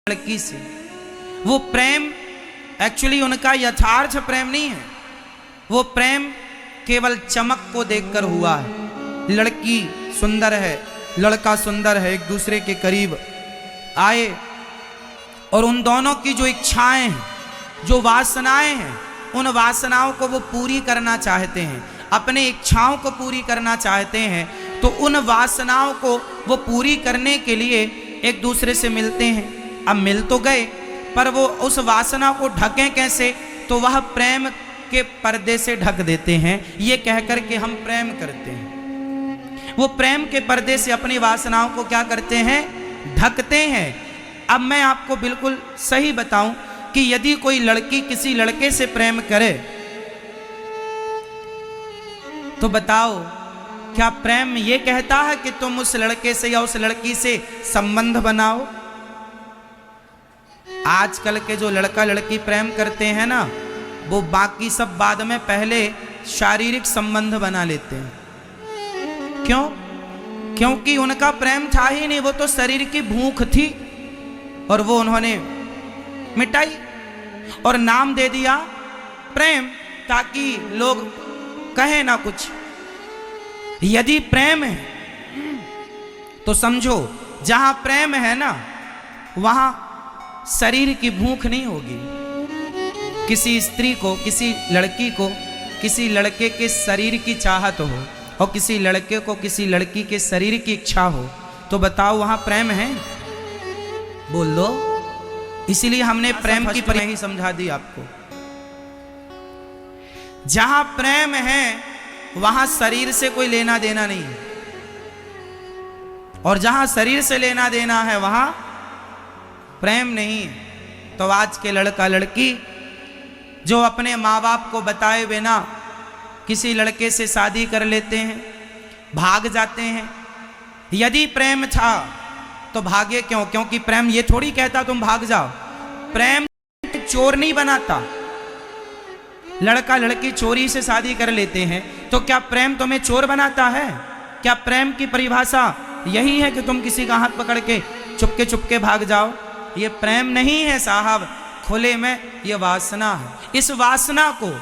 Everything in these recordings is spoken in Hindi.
लड़की से। वो प्रेम एक्चुअली उनका यथार्थ प्रेम नहीं है, वो प्रेम केवल चमक को देखकर हुआ है। लड़की सुंदर है, लड़का सुंदर है, एक दूसरे के करीब आए और उन दोनों की जो इच्छाएं हैं, जो वासनाएं हैं, उन वासनाओं को वो पूरी करना चाहते हैं, अपने इच्छाओं को पूरी करना चाहते हैं। तो उन वासनाओं को वो पूरी करने के लिए एक दूसरे से मिलते हैं। अब मिल तो गए, पर वो उस वासना को ढकें कैसे? तो वह प्रेम के पर्दे से ढक देते हैं, ये कहकर के हम प्रेम करते हैं। वो प्रेम के पर्दे से अपनी वासनाओं को क्या करते हैं? ढकते हैं। अब मैं आपको बिल्कुल सही बताऊं कि यदि कोई लड़की किसी लड़के से प्रेम करे तो बताओ, क्या प्रेम ये कहता है कि तुम उस लड़के से या उस लड़की से संबंध बनाओ? आजकल के जो लड़का लड़की प्रेम करते हैं ना, वो बाकी सब बाद में पहले शारीरिक संबंध बना लेते हैं। क्यों? क्योंकि उनका प्रेम था ही नहीं, वो तो शरीर की भूख थी और वो उन्होंने मिटाई और नाम दे दिया प्रेम, ताकि लोग कहें ना कुछ। यदि प्रेम है तो समझो, जहां प्रेम है ना वहां शरीर की भूख नहीं होगी। किसी स्त्री को, किसी लड़की को किसी लड़के के शरीर की चाहत हो और किसी लड़के को किसी लड़की के शरीर की इच्छा हो, तो बताओ वहां प्रेम है? बोल दो। इसीलिए हमने प्रेम की परिभाषा ही समझा दी आपको। जहां प्रेम है वहां शरीर से कोई लेना देना नहीं है, और जहां शरीर से लेना देना है वहां प्रेम नहीं है। तो आज के लड़का लड़की जो अपने माँ बाप को बताए बिना किसी लड़के से शादी कर लेते हैं, भाग जाते हैं। यदि प्रेम था तो भागे क्यों? क्योंकि प्रेम ये थोड़ी कहता तुम भाग जाओ। प्रेम चोर नहीं बनाता। लड़का लड़की चोरी से शादी कर लेते हैं, तो क्या प्रेम तुम्हें चोर बनाता है? क्या प्रेम की परिभाषा यही है कि तुम किसी का हाथ पकड़ के चुपके भाग जाओ? ये प्रेम नहीं है साहब, खुले में ये वासना है। इस वासना को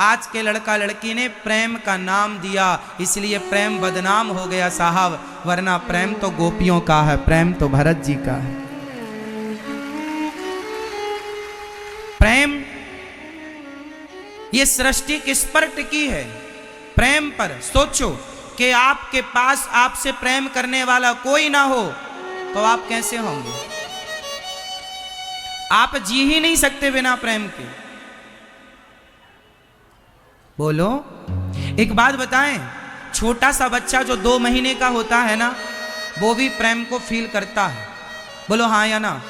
आज के लड़का लड़की ने प्रेम का नाम दिया, इसलिए प्रेम बदनाम हो गया साहब। वरना प्रेम तो गोपियों का है, प्रेम तो भरत जी का है। प्रेम ये सृष्टि किस पर टिकी है? प्रेम पर। सोचो कि आपके पास आपसे प्रेम करने वाला कोई ना हो तो आप कैसे होंगे? आप जी ही नहीं सकते बिना प्रेम के। बोलो, एक बात बताएं, छोटा सा बच्चा जो 2 महीने का होता है ना, वो भी प्रेम को फील करता है। बोलो हाँ या ना?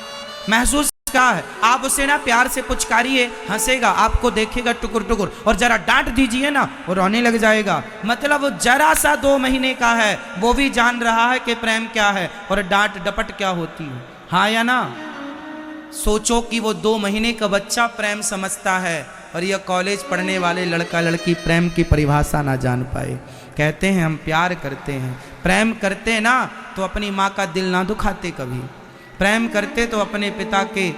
महसूस का है। आप उसे ना प्यार से पुचकारिए, हंसेगा, आपको देखेगा टुकुर टुकुर, और जरा डांट दीजिए ना, वो रोने लग जाएगा। मतलब वो जरा सा 2 महीने का है, वो भी जान रहा है कि प्रेम क्या है और डांट डपट क्या होती है। हाँ या ना? सोचो कि वो 2 महीने का बच्चा प्रेम समझता है और यह कॉलेज पढ़ने वाले लड़का लड़की प्रेम की परिभाषा ना जान पाए। कहते हैं हम प्यार करते हैं, प्रेम करते ना तो अपनी माँ का दिल ना दुखाते कभी, प्रेम करते तो अपने पिता के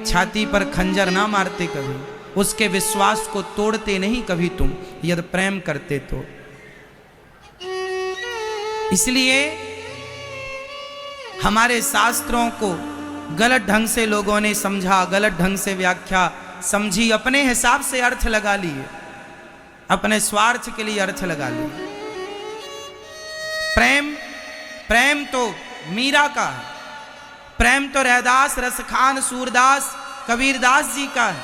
छाती पर खंजर ना मारते कभी, उसके विश्वास को तोड़ते नहीं कभी तुम, यदि प्रेम करते तो। इसलिए हमारे शास्त्रों को गलत ढंग से लोगों ने समझा, गलत ढंग से व्याख्या समझी, अपने हिसाब से अर्थ लगा लिए, अपने स्वार्थ के लिए अर्थ लगा लिए। प्रेम तो मीरा का है, प्रेम तो रैदास, रसखान, सूरदास, कबीरदास जी का है।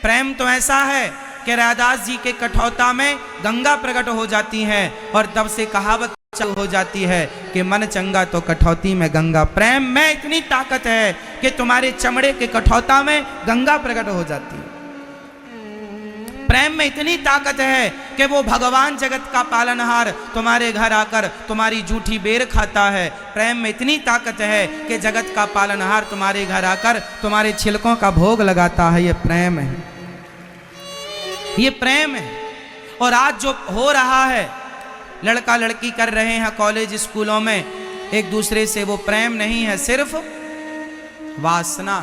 प्रेम तो ऐसा है कि रैदास जी के कठौता में गंगा प्रकट हो जाती है और तब से कहावत हो जाती है कि मन चंगा तो कठौती में गंगा। प्रेम में इतनी ताकत है कि तुम्हारे चमड़े के कठौता में गंगा प्रकट हो जाती है। प्रेम में इतनी ताकत है कि वो भगवान जगत का पालनहार तुम्हारे घर आकर तुम्हारी जूठी बेर खाता है। प्रेम में इतनी ताकत है कि जगत का पालनहार तुम्हारे घर आकर तुम्हारे छिलकों का भोग लगाता है। ये प्रेम है, ये प्रेम है। और आज जो हो रहा है, लड़का लड़की कर रहे हैं कॉलेज स्कूलों में, एक दूसरे से, वो प्रेम नहीं है, सिर्फ वासना।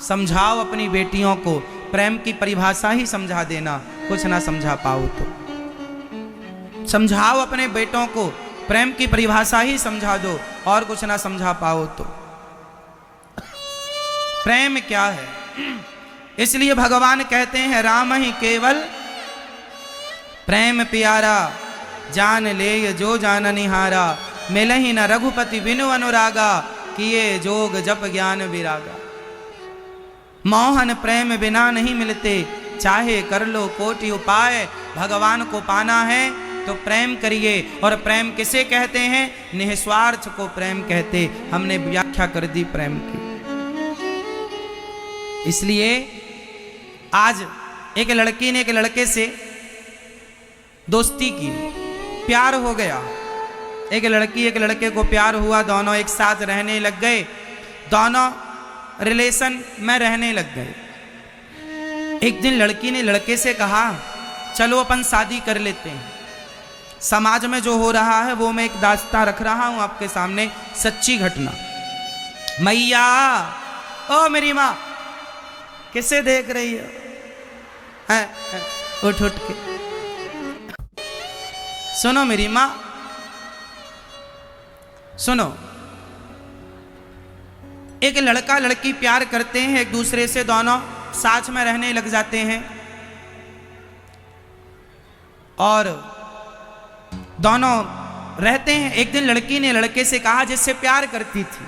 समझाओ अपनी बेटियों को, प्रेम की परिभाषा ही समझा देना, कुछ ना समझा पाओ तो समझाओ अपने बेटों को, प्रेम की परिभाषा ही समझा दो, और कुछ ना समझा पाओ तो। प्रेम क्या है? इसलिए भगवान कहते हैं राम ही केवल प्रेम प्यारा, जान ले जो जान निहारा, मिलहि न रघुपति बिनु अनुरागा, किए जोग जप ज्ञान विरागा। मोहन प्रेम बिना नहीं मिलते, चाहे कर लो कोटि उपाय। भगवान को पाना है तो प्रेम करिए, और प्रेम किसे कहते हैं? निस्वार्थ को प्रेम कहते। हमने व्याख्या कर दी प्रेम की। इसलिए आज एक लड़की ने एक लड़के से दोस्ती की, प्यार हो गया। एक लड़की एक लड़के को प्यार हुआ, दोनों एक साथ रहने लग गए, दोनों रिलेशन में रहने लग गए। एक दिन लड़की ने लड़के से कहा चलो अपन शादी कर लेते हैं। समाज में जो हो रहा है वो मैं एक दास्तां रख रहा हूं आपके सामने, सच्ची घटना। मैया, ओ मेरी माँ, किसे देख रही हो? उठ उठ के सुनो मेरी माँ, सुनो। एक लड़का लड़की प्यार करते हैं एक दूसरे से, दोनों साथ में रहने लग जाते हैं, और दोनों रहते हैं। एक दिन लड़की ने लड़के से कहा, जिससे प्यार करती थी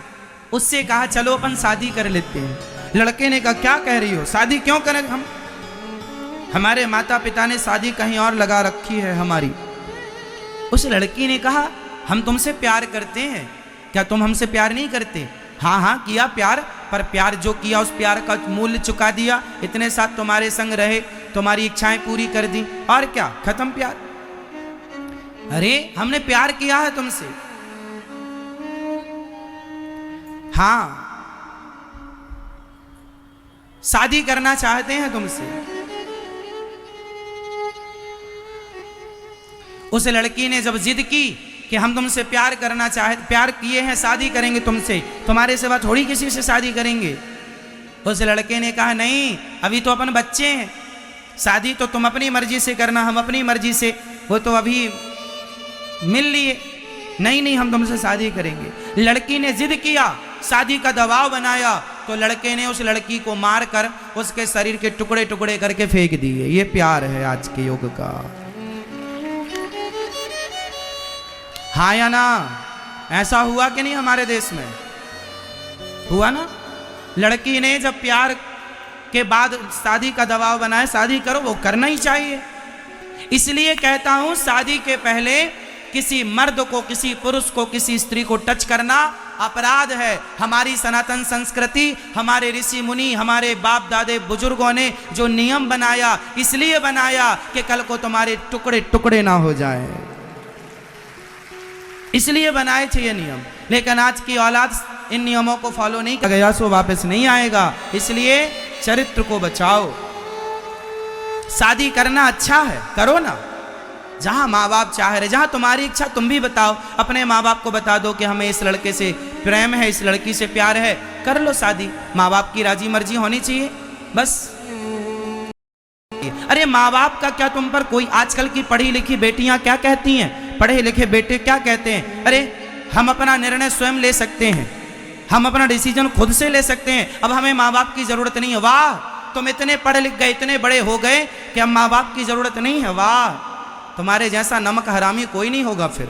उससे कहा चलो अपन शादी कर लेते हैं। लड़के ने कहा क्या कह रही हो, शादी क्यों करें हम? हमारे माता पिता ने शादी कहीं और लगा रखी है हमारी। उस लड़की ने कहा हम तुमसे प्यार करते हैं, क्या तुम हमसे प्यार नहीं करते? हाँ हाँ किया प्यार, पर प्यार जो किया उस प्यार का मूल्य चुका दिया। इतने साथ तुम्हारे संग रहे, तुम्हारी इच्छाएं पूरी कर दी, और क्या, खत्म प्यार। अरे हमने प्यार किया है तुमसे। हाँ, शादी करना चाहते हैं तुमसे। उस लड़की ने जब जिद की कि हम तुमसे प्यार करना चाहते, प्यार किए हैं, शादी करेंगे तुमसे, तुम्हारे सिवा थोड़ी किसी से शादी करेंगे। उस लड़के ने कहा नहीं, अभी तो अपन बच्चे हैं, शादी तो तुम अपनी मर्जी से करना, हम अपनी मर्जी से, वो तो अभी मिल लिए। नहीं नहीं, हम तुमसे शादी करेंगे। लड़की ने जिद किया, शादी का दबाव बनाया, तो लड़के ने उस लड़की को मारकर उसके शरीर के टुकड़े टुकड़े करके फेंक दिए। ये प्यार है आज के युग का। हाँ या ना? ऐसा हुआ कि नहीं हमारे देश में? हुआ ना? लड़की ने जब प्यार के बाद शादी का दबाव बनाया, शादी करो, वो करना ही चाहिए। इसलिए कहता हूं शादी के पहले किसी मर्द को, किसी पुरुष को, किसी स्त्री को टच करना अपराध है। हमारी सनातन संस्कृति, हमारे ऋषि मुनि, हमारे बाप दादे बुजुर्गों ने जो नियम बनाया, इसलिए बनाया कि कल को तुम्हारे टुकड़े टुकड़े ना हो जाए, इसलिए बनाए थे ये नियम। लेकिन आज की औलाद इन नियमों को फॉलो नहीं कर गया, सो वापस नहीं आएगा। इसलिए चरित्र को बचाओ। शादी करना अच्छा है, करो ना, जहां माँ बाप चाह रहे, जहां तुम्हारी इच्छा, तुम भी बताओ, अपने माँ बाप को बता दो कि हमें इस लड़के से प्रेम है, इस लड़की से प्यार है, कर लो शादी। माँ बाप की राजी मर्जी होनी चाहिए बस। अरे माँ बाप का क्या तुम पर कोई, आजकल की पढ़ी लिखी बेटियां क्या कहती हैं, पढ़े लिखे बेटे क्या कहते हैं, अरे हम अपना निर्णय स्वयं ले सकते हैं, हम अपना डिसीजन खुद से ले सकते हैं, अब हमें माँ बाप की जरूरत नहीं है। वाह, तुम इतने पढ़े लिख गए, इतने बड़े हो गए कि अब माँ बाप की जरूरत नहीं है। वाह, तुम्हारे जैसा नमक हरामी कोई नहीं होगा फिर।